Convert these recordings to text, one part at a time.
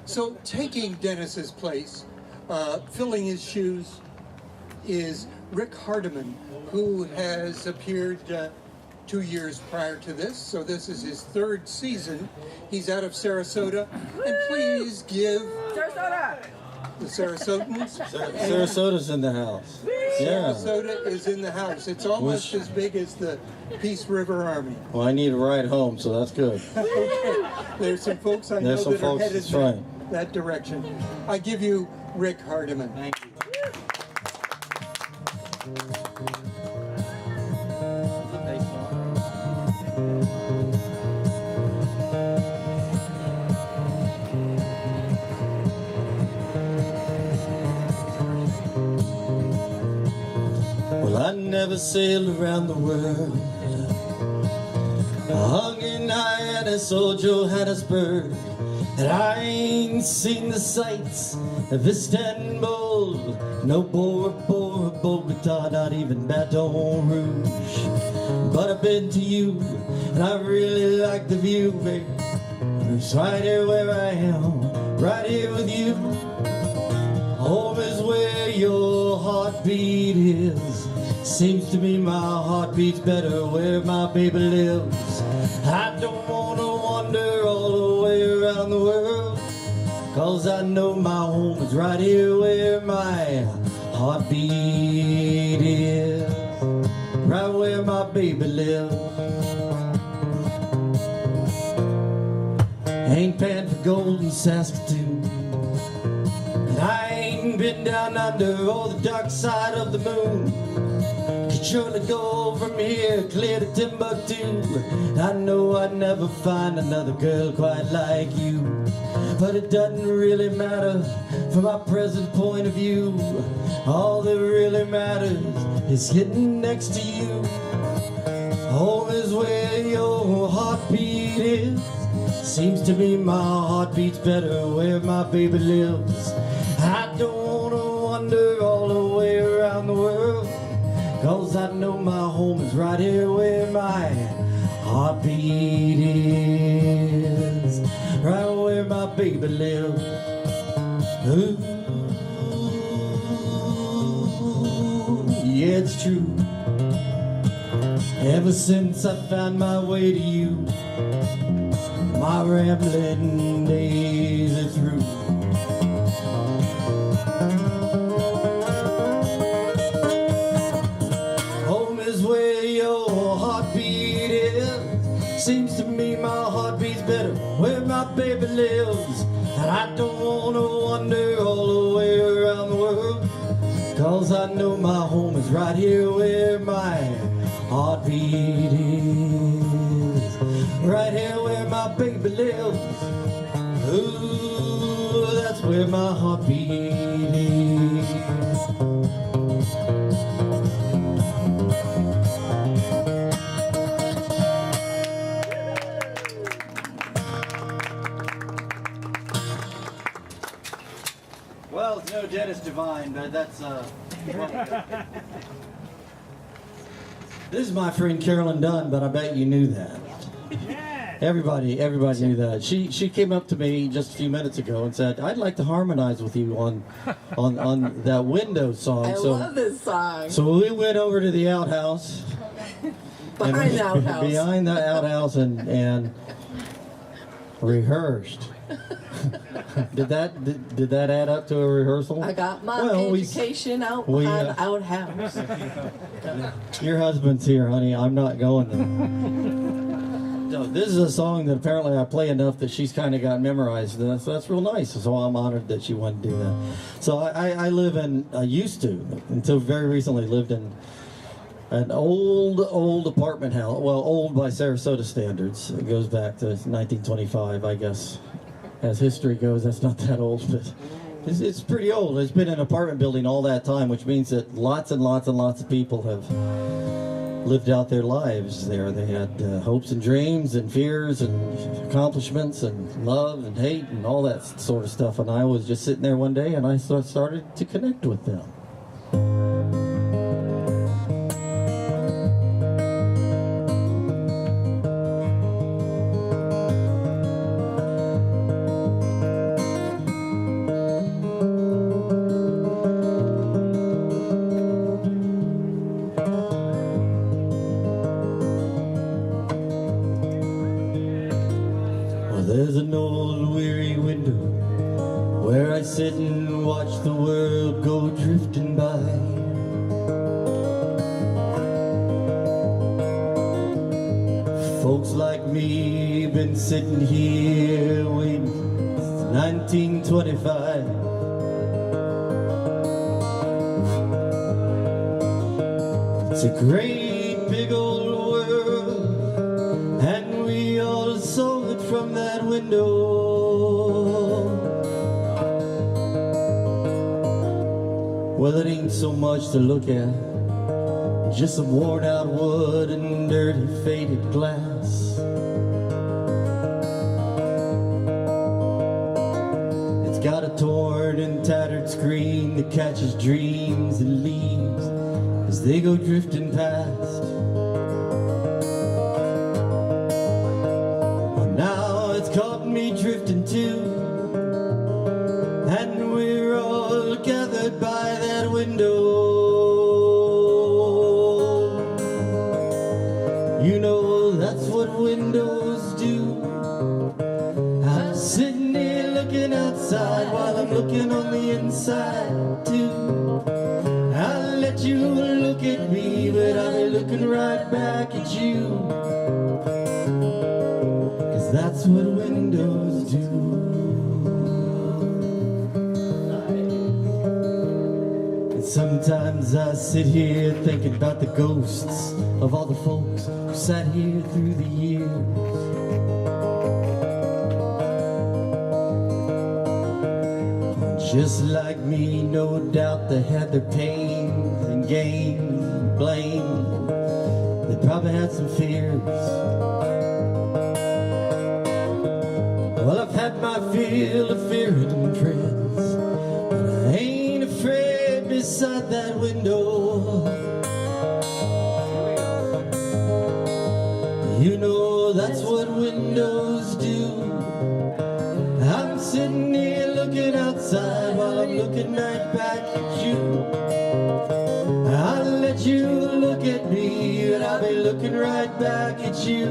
So taking Dennis's place, filling his shoes, is Rick Hardeman, who has appeared 2 years prior to this. So this is his third season. He's out of Sarasota. And please give Sarasota! The Sarasotans. Sarasota's in the house. Yeah. Sarasota is in the house. It's almost as big as the Peace River Army. Well, I need a ride home, so that's good. Okay. There's some folks I know that are headed that direction. I give you Rick Hardeman. Thank you. Well, I never sailed around the world. I hung in high at Johannesburg, and I ain't seen the sights of Istanbul. No Bogota, not even Baton Rouge. But I've been to you, and I really like the view, baby. It's right here where I am, right here with you. Home is where your heartbeat is. Seems to me my heart beats better where my baby lives. I don't wanna wander all the way around the world, 'cause I know my home is right here where my heartbeat is. Right where my baby lives. Ain't paying for gold in Saskatoon, and I ain't been down under or the dark side of the moon. Could surely go from here clear to Timbuktu. I know I'd never find another girl quite like you, but it doesn't really matter from my present point of view. All that really matters is sitting next to you. Home is where your heartbeat is. Seems to me my heart beats better where my baby lives. I don't wanna wander all the way around the world, 'cause I know my home is right here where my heartbeat is. Right where my baby lives. Ooh, yeah, it's true. Ever since I found my way to you, my rambling days are through. Home is where your heartbeat is. Seems to me my heart beats better where my baby lives. And I don't wanna wander all the way around the world, 'cause I know my home is right here where my heartbeat is. Right here where my baby lives. Ooh, that's where my heartbeat is. Well, it's no Dennis Divine, but that's This is my friend Carolyn Dunn, but I bet you knew that. Everybody knew that. She came up to me just a few minutes ago and said, "I'd like to harmonize with you on that Windows song." I love this song. So we went over to the outhouse. Behind the outhouse. Behind the outhouse and rehearsed. Did that add up to a rehearsal? I got my education out behind the outhouse. Your husband's here, honey. I'm not going there. So this is a song that apparently I play enough that she's kind of got memorized. So that's real nice. So I'm honored that she wanted to do that. So I live in, I used to, until very recently, lived in an old apartment house. Well, old by Sarasota standards. It goes back to 1925, I guess. As history goes, that's not that old, but it's pretty old. It's been an apartment building all that time, which means that lots and lots and lots of people have lived out their lives there. They had hopes and dreams and fears and accomplishments and love and hate and all that sort of stuff. And I was just sitting there one day and I started to connect with them. sit and watch the world go drifting by. Folks like me been sitting here waiting since 1925. It's a great big old world, and we all saw it from that window. Well, it ain't so much to look at, just some worn out wood and dirty faded glass. It's got a torn and tattered screen that catches dreams and leaves as they go drifting past. Well, now it's caught me drifting too, and we're all gathered by that window. You know that's what windows do. I'm sitting here looking outside while I'm looking on the inside too. I'll let you look at me, but I'll be looking right back at you, 'cause that's what windows do. And sometimes I sit here thinking about the ghosts of all the folks who sat here through the years. Just like me, no doubt they had their pains and gains and blame. They probably had some fears. Well, I've had my fill of fearing friends, but I ain't afraid beside that window. You know that's what windows do. I'm sitting here looking outside while I'm looking right back at you. I'll let you look at me, but I'll be looking right back at you.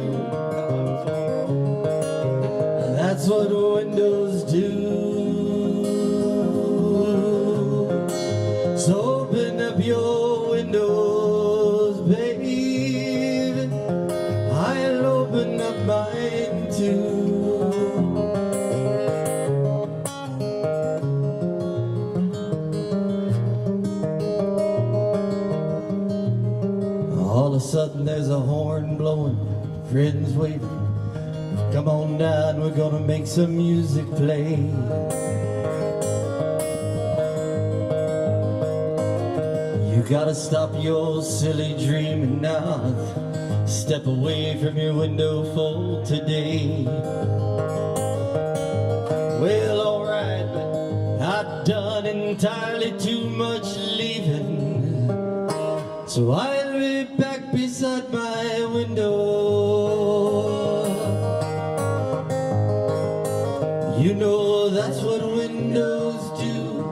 That's what windows do. So open up your windows, baby. I'll open up mine too. All of a sudden there's a horn blowing, friends waving. Come on down, we're gonna make some music play. You gotta stop your silly dreaming now. Step away from your window for today. Well, alright, but I've done entirely too much leaving, so I'll be back beside my window. You know that's what windows do.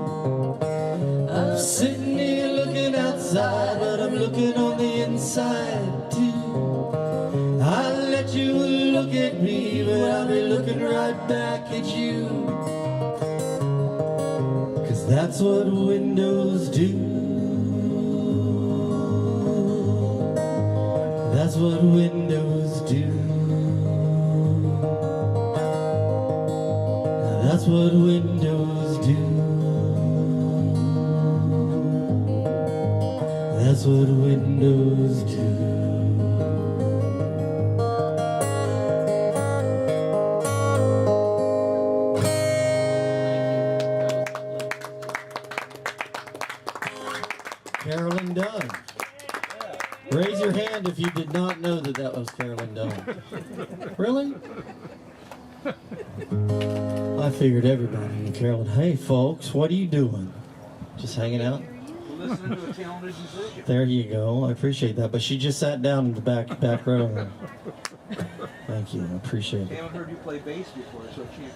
I'm sitting here looking outside, but I'm looking on the inside too. I'll let you look at me, but I'll be looking right back at you, 'cause that's what windows do. That's what windows do. That's what windows do. That's what windows do. Carolyn Dunn. Raise your hand if you did not know that that was Carolyn Dunn. Really? I figured everybody knew Carolyn. Hey folks, what are you doing? Just hanging out? Listening to a talented musician. There you go. I appreciate that. But she just sat down in the back row. Thank you. I appreciate I it. haven't heard you play bass before, so I can't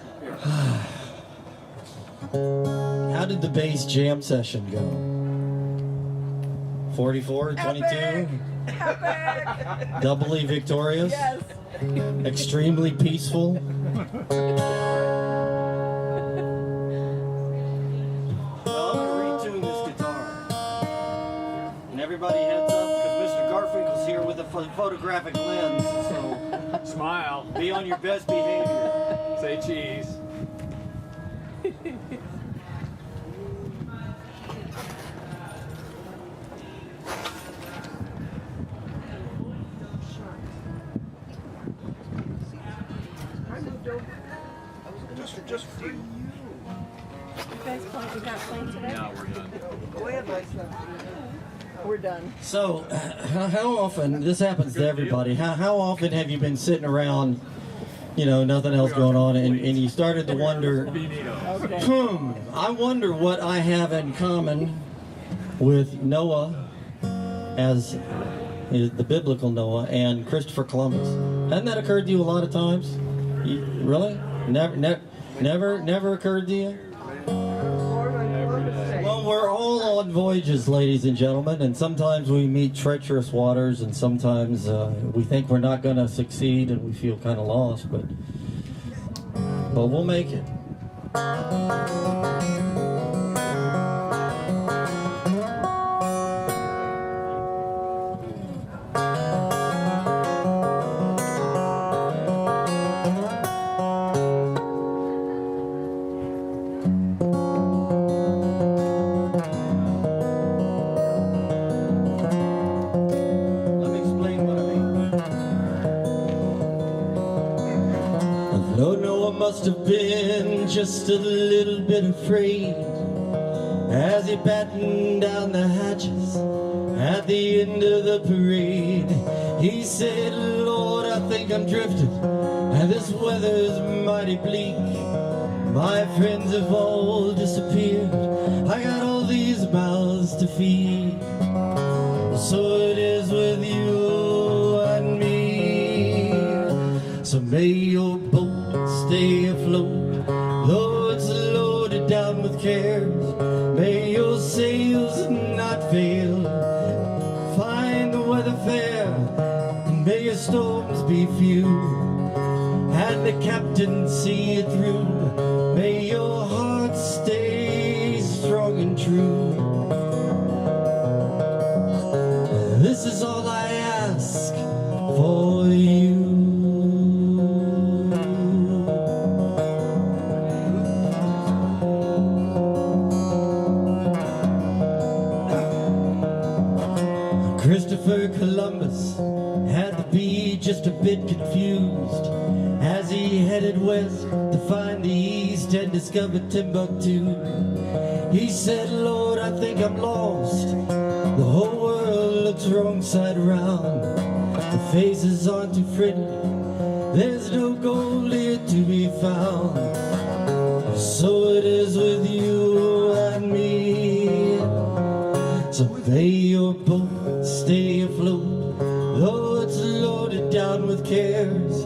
compare. How did the bass jam session go? 44, 22? Epic! Doubly victorious? Yes. Extremely peaceful? photographic lens, so Smile. be on your best behavior. Say cheese. Just for you. You guys not playing today? Now we're done. Go ahead, Mike. We're done. So, how often, this happens to everybody, how often have you been sitting around, you know, nothing else going on, and you started to wonder, Okay. I wonder what I have in common with Noah, as is the biblical Noah, and Christopher Columbus. Hasn't that occurred to you a lot of times? Really? Never occurred to you? Well, we're all on voyages, ladies and gentlemen, and sometimes we meet treacherous waters, and sometimes we think we're not going to succeed, and we feel kind of lost, but we'll make it. Must have been just a little bit afraid as he battened down the hatches at the end of the parade. He said, Lord, I think I'm drifting, and this weather's mighty bleak. My friends have all disappeared, I got all these mouths to feed. So it is with you and me. So may your boat stay afloat, though it's loaded down with cares. May your sails not fail, find the weather fair, and may your storms be few, and the captain see it through. May your heart stay strong and true. This is all I ask for you. Christopher Columbus had to be just a bit confused as he headed west to find the east and discover Timbuktu. He said, Lord, I think I'm lost. The whole world looks wrong side around. The faces aren't too friendly. There's no gold here to be found. So it is with you and me. So may your boat stay afloat, though it's loaded down with cares.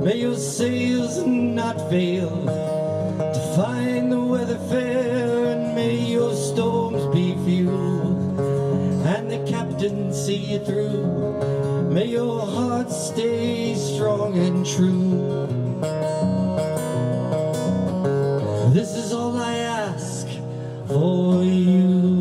May your sails not fail to find the weather fair, and may your storms be few, and the captain see you through. May your heart stay strong and true. This is all I ask for you.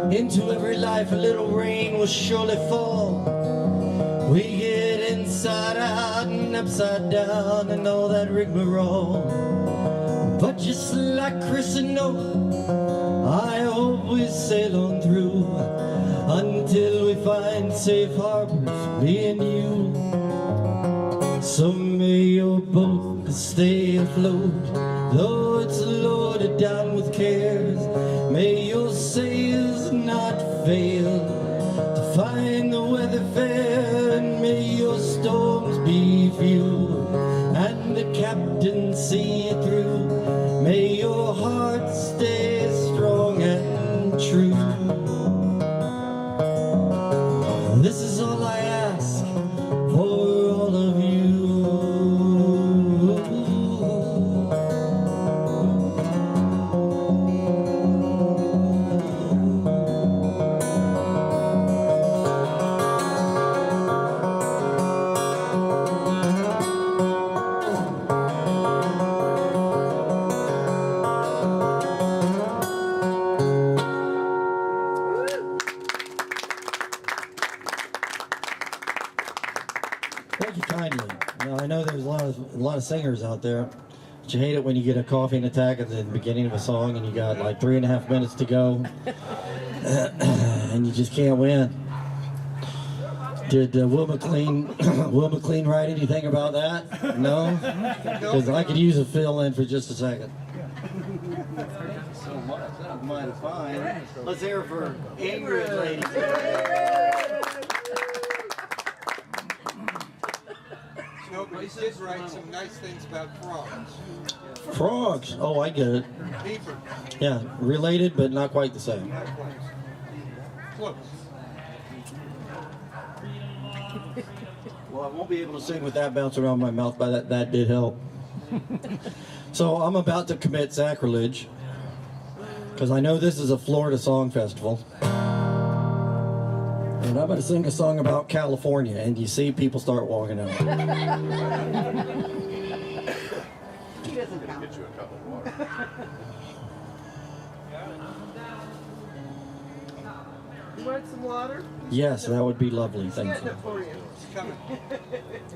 Into every life a little rain will surely fall. We get inside out and upside down and all that rigmarole. But just like Chris and Noah, I hope we sail on through until we find safe harbors, me and you. So may your boat stay afloat, though it's loaded down with cares. May your sails not fail to find the weather fair, and may your storms be few, and the captain see you through. May your heart stay strong and true. This is all I ask for all of you. lot of singers out there. But you hate it when you get a coughing attack at the beginning of a song and you got like 3.5 minutes to go. And you just can't win. Did Will McLean write anything about that? No? Because I could use a fill-in for just a second. So much. That might have fine. Let's hear it for Ingrid, ladies. No, but he did write some nice things about frogs. Frogs. Oh, I get it. Deeper. Yeah, related, but not quite the same. Close. Well, I won't be able to sing with that bouncing around my mouth, but that did help. So I'm about to commit sacrilege, because I know this is a Florida song festival. And I'm going to sing a song about California, and you see people start walking out. He doesn't count. Get you a cup of water. You want some water? Yes, that would be lovely, thank Getting you. it for you. It's coming.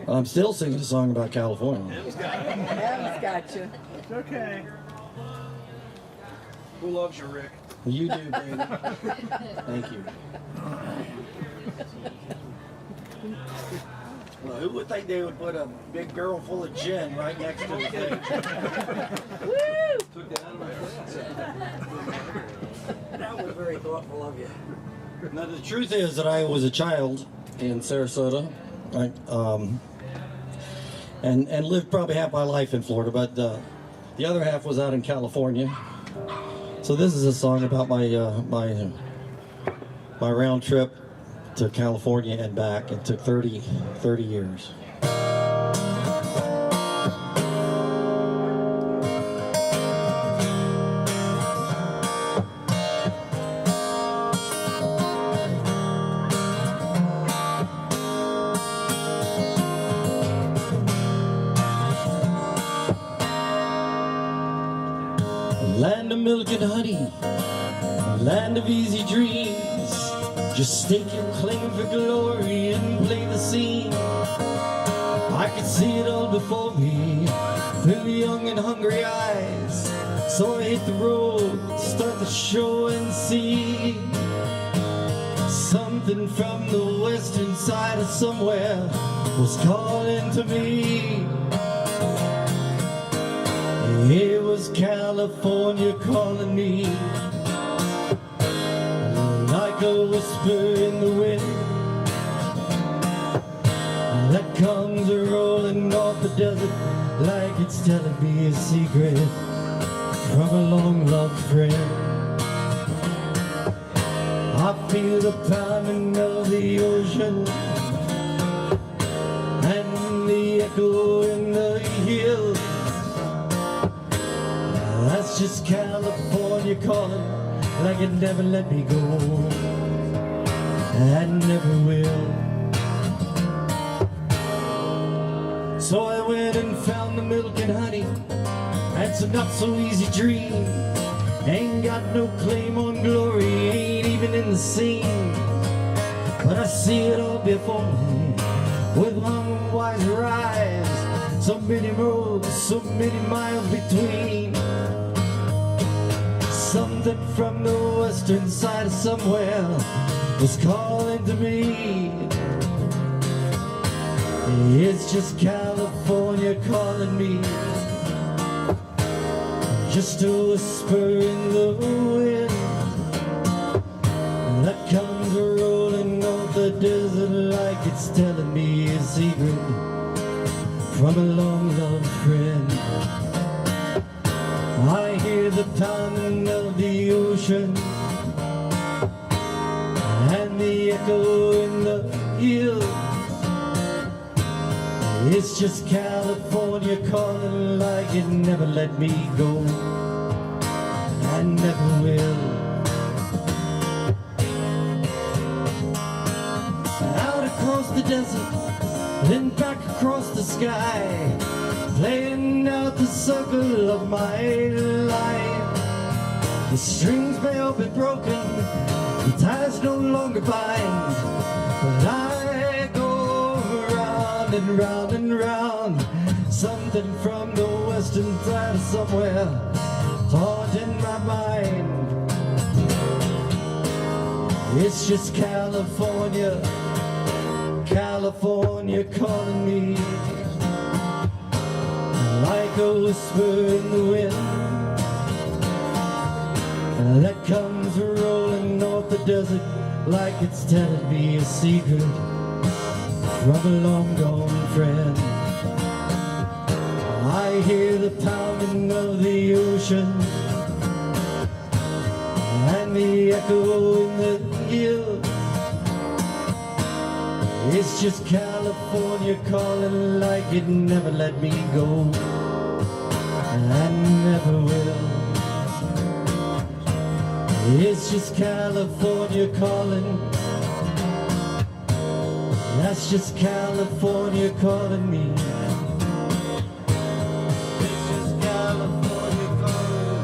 I'm still singing a song about California. Adam's got you. It's okay. Who loves you, Rick? You do, baby. Thank you. Well, who would think they would put a big barrel full of gin right next to the thing? Woo! Took that out of my That was very thoughtful of you. Now, the truth is that I was a child in Sarasota, and lived probably half my life in Florida, but the other half was out in California. So this is a song about my round trip to California and back. It took 30 years. Land of milk and honey, land of easy dreams. Just stake your claim for glory and play the scene. I could see it all before me through young and hungry eyes. So I hit the road, start the show and see something from the western side of somewhere was calling to me. It was California calling me, like a whisper in the wind that comes rolling off the desert, like it's telling me a secret from a long-loved friend. I feel the pounding of the ocean and the echo in the hills. That's just California calling, like it never let me go, and never will. So I went and found the milk and honey, and some not so easy dream. Ain't got no claim on glory, ain't even in the scene, but I see it all before me with one wiser eyes. So many roads, so many miles between. Something from the western side of somewhere was calling to me. It's just California calling me, just a whisper in the wind that comes rolling off the desert, like it's telling me a secret from a long-loved friend. I hear the pounding of the ocean and the echo in the hills. It's just California calling, like it never let me go, and never will. Out across the desert, then back across the sky, playing out the circle of my life. The strings may all be broken, the ties no longer bind, but I go round and round and round, something from the western side of somewhere haunting my mind. It's just California, California calling me, like a whisper in the wind that comes rolling off the desert like it's telling me a secret from a long gone friend. I hear the pounding of the ocean and the echo in the hills. It's just California calling like it never let me go, and never will. It's just California calling. That's just California calling me. It's just California calling me.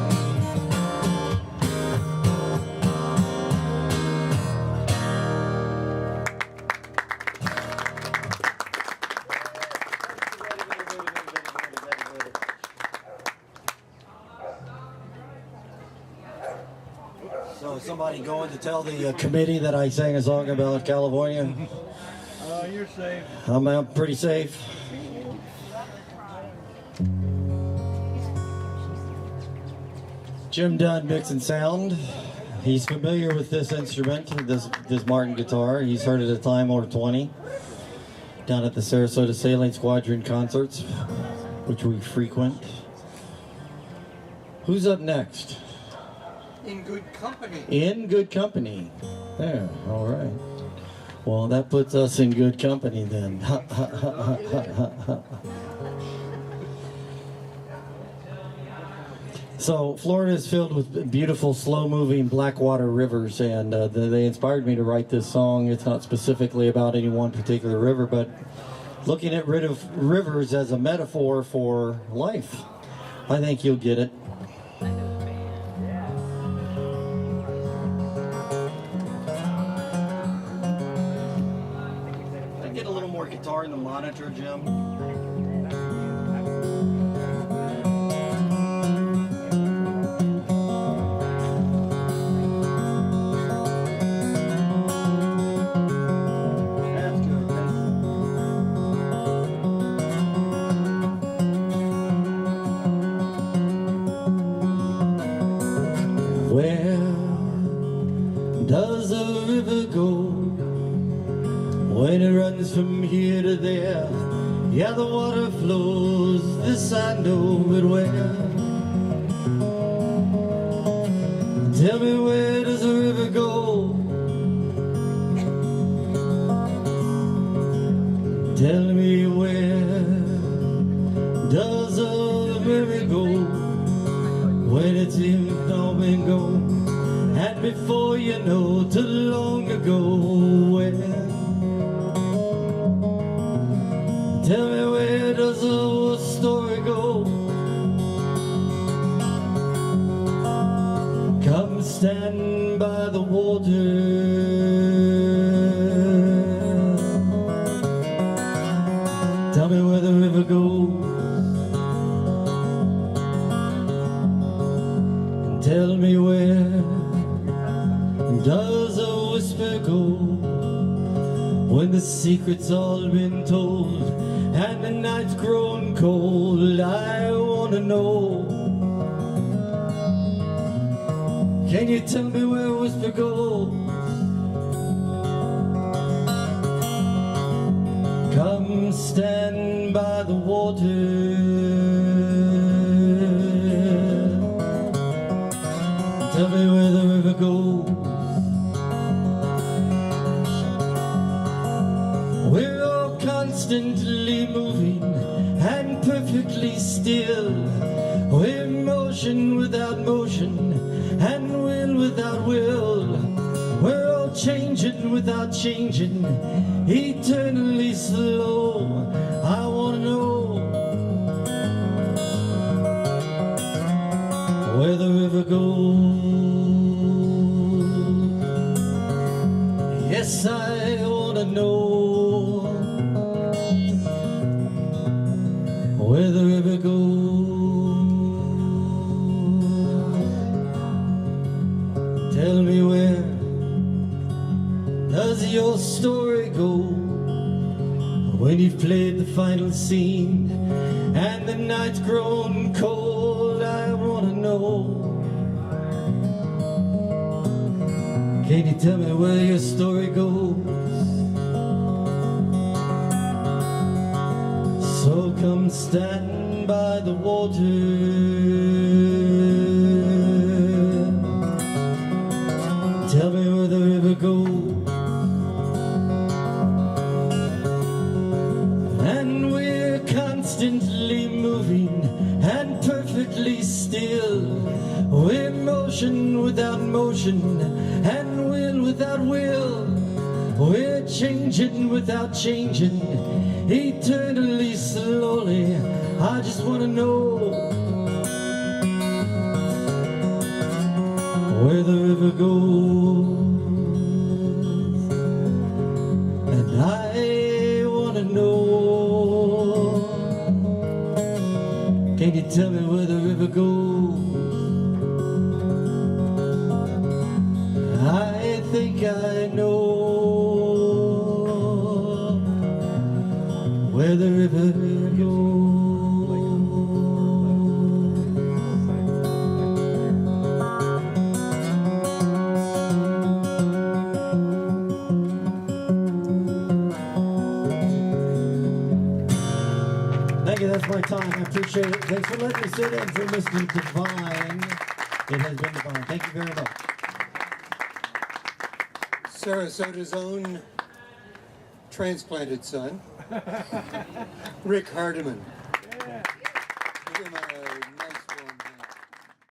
So somebody going to tell the committee that I sang a song about California? You're safe. I'm pretty safe. Jim Dunn mixing sound. He's familiar with this instrument, this Martin guitar. He's heard it a time or 20 down at the Sarasota Sailing Squadron concerts, which we frequent. Who's up next? In Good Company. In Good Company. There, all right. Well, that puts us in good company then. So, Florida is filled with beautiful, slow-moving blackwater rivers, and they inspired me to write this song. It's not specifically about any one particular river, but looking at rivers as a metaphor for life. I think you'll get it. Guitar in the monitor, Jim. That's good. Where does the river go when it runs from here to there? Yeah, the water flows, this I know, but where? Tell me, where does the river go? Tell me, where does the river go when it's even all been gone? And before you know, too long ago, where? Tell me, where does the whole story go? Come stand by the water. Tell me where the river goes. And tell me, where does a whisper go when the secret's all been told and the night's grown cold? I wanna know. Can you tell me where whisper goes? Come stand by the water. Tell me where the river goes. We're all constantly moving and perfectly still. We're motion without motion and will without will. We're all changing without changing, eternally slow. I wanna know where the river goes. Yes, I wanna know where the your story go when you've played the final scene and the night's grown cold? I wanna know. Can you tell me where your story goes? So come stand by the water, tell me where the river goes. And we're constantly moving and perfectly still. We're motion without motion and will without will. We're changing without changing, eternally slowly. I just want to know where the river goes. And I want to know, can you tell me where the river goes? I think I know where the river goes. Thank you, that's my time. I appreciate it. Thanks for letting me sit in for Mr. Divine. It has been divine. Thank you very much. Sarasota's own transplanted son, Rick Hardeman. Give him a